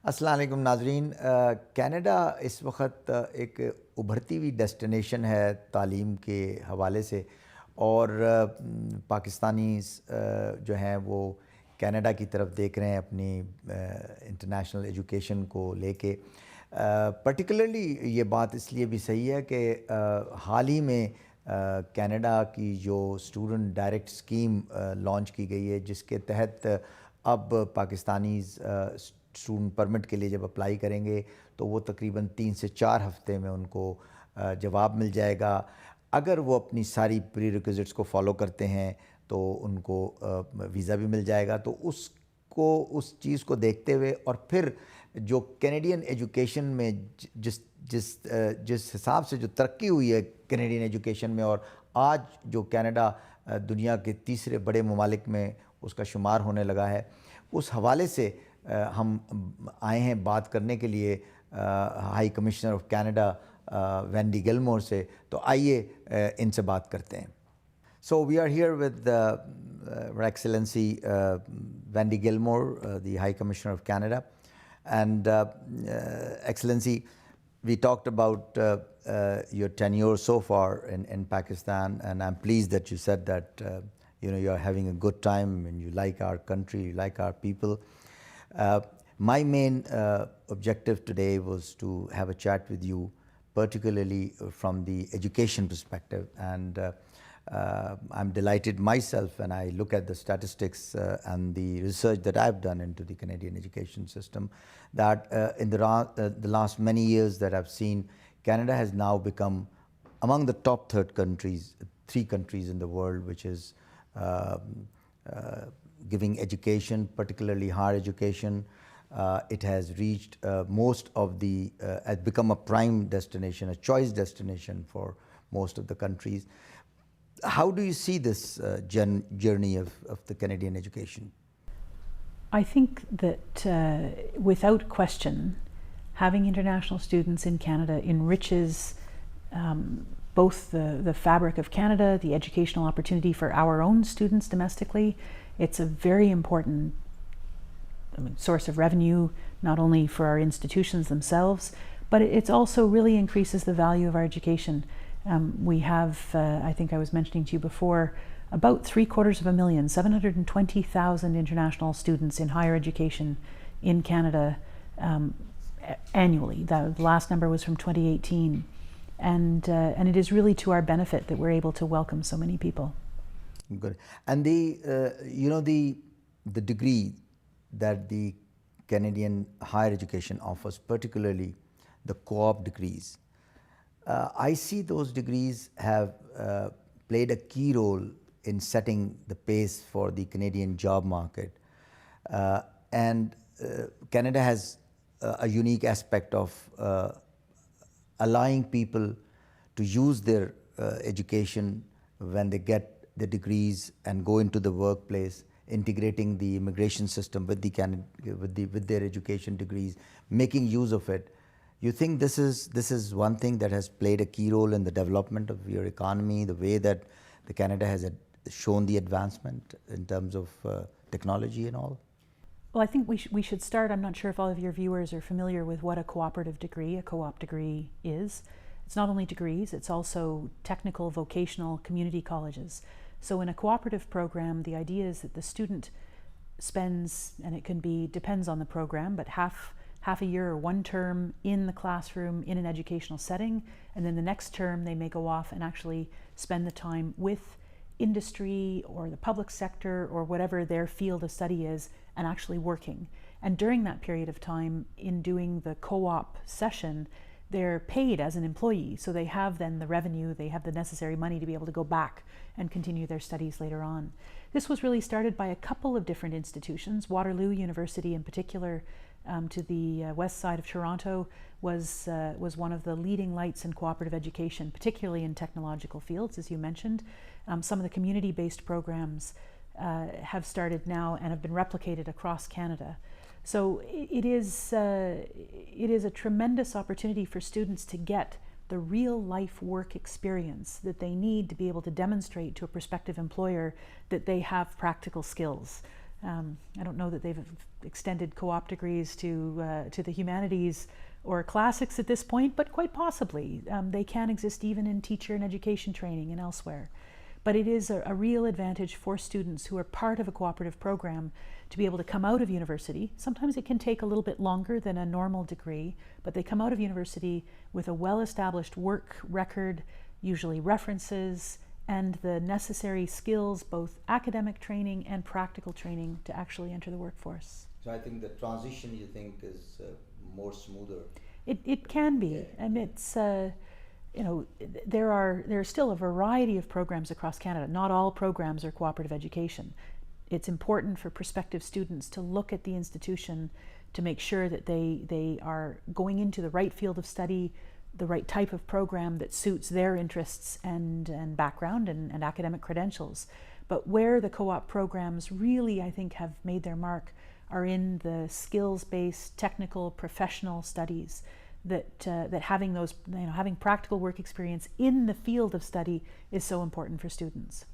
अस्सलाम वालेकुम नाज़रीन। कनाडा इस वक्त एक उभरती हुई डेस्टिनेशन है तालीम के हवाले से, और पाकिस्तानी जो हैं वो कनाडा की तरफ देख रहे हैं अपनी इंटरनेशनल एजुकेशन को लेके। पर्टिकुलरली ये बात इसलिए भी सही है कि हाल ही में कनाडा की जो स्टूडेंट डायरेक्ट स्कीम लॉन्च की गई है, जिसके तहत अब पाकिस्तानी स्टूडेंट परमिट के लिए जब अप्लाई करेंगे तो वो तकरीबन 3 से 4 हफ़्ते में उनको जवाब मिल जाएगा। अगर वो अपनी सारी प्री रिक्विजिट्स को फॉलो करते हैं तो उनको वीज़ा भी मिल जाएगा। तो उस चीज़ को देखते हुए, और फिर जो कैनेडियन एजुकेशन में जिस हिसाब से जो तरक्की हुई है कैनेडियन एजुकेशन में, और आज जो कनाडा दुनिया के तीसरे बड़े ममालिक में उसका शुमार होने लगा है, उस हवाले से हम आए हैं बात करने के लिए high commissioner of Canada Wendy Gilmour से। तो आइए इनसे बात करते हैं। So we are here with Excellency Wendy Gilmour, the high commissioner of Canada, and Excellency, we talked about your tenure so far in Pakistan, and I'm pleased that you said that you're having a good time and you like our country, you like our people. My main objective today was to have a chat with you, particularly from the education perspective, and I'm delighted myself when I look at the statistics and the research that I've done into the Canadian education system, that in the last many years that I've seen, Canada has now become among the top three countries in the world, which is giving education, particularly higher education. It has reached most of the, has become a prime destination, a choice destination for most of the countries. How do you see this journey of the Canadian education? I think that without question, having international students in Canada enriches both the fabric of Canada, the educational opportunity for our own students domestically. It's a very important source of revenue, not only for our institutions themselves, but it also really increases the value of our education. We have, I think I was mentioning to you before, about 750,000, 720,000 international students in higher education in Canada annually. The last number was from 2018. And it is really to our benefit that we're able to welcome so many people. Good. And the degree that the Canadian higher education offers, particularly the co-op degrees, I see those degrees have played a key role in setting the pace for the Canadian job market. And Canada has a unique aspect of allowing people to use their education when they get the degrees and go into the workplace, integrating the immigration system with their education degrees, making use of it. You think this is one thing that has played a key role in the development of your economy, the way that the Canada has shown the advancement in terms of technology and all? Well, I think we should start. I'm not sure if all of your viewers are familiar with what a cooperative degree, a co-op degree is. It's not only degrees, it's also technical, vocational, community colleges. So in a cooperative program, the idea is that the student spends, and it can be, depends on the program, but half a year or one term in the classroom in an educational setting, and then the next term they may go off and actually spend the time with industry or the public sector or whatever their field of study is, and actually working. And during that period of time, in doing the co-op session, they're paid as an employee, so they have then the revenue, they have the necessary money to be able to go back and continue their studies later on. This was really started by a couple of different institutions. Waterloo University in particular, to the west side of Toronto, was one of the leading lights in cooperative education, particularly in technological fields, as you mentioned. Some of the community-based programs have started now and have been replicated across Canada. So it is a tremendous opportunity for students to get the real life work experience that they need to be able to demonstrate to a prospective employer that they have practical skills. I don't know that they've extended co-op degrees to the humanities or classics at this point, but quite possibly. They can exist even in teacher and education training and elsewhere. But it is a real advantage for students who are part of a cooperative program to be able to come out of university. Sometimes it can take a little bit longer than a normal degree, but they come out of university with a well-established work record, usually references, and the necessary skills, both academic training and practical training, to actually enter the workforce. So I think the transition, you think, is more smoother? It can be, Yeah. and it's you know, there's still a variety of programs across Canada. Not all programs are cooperative education. It's important for prospective students to look at the institution to make sure that they are going into the right field of study, the right type of program that suits their interests and background and academic credentials. But where the co-op programs really, I think, have made their mark are in the skills-based, technical, professional studies. That having those, having practical work experience in the field of study is so important for students.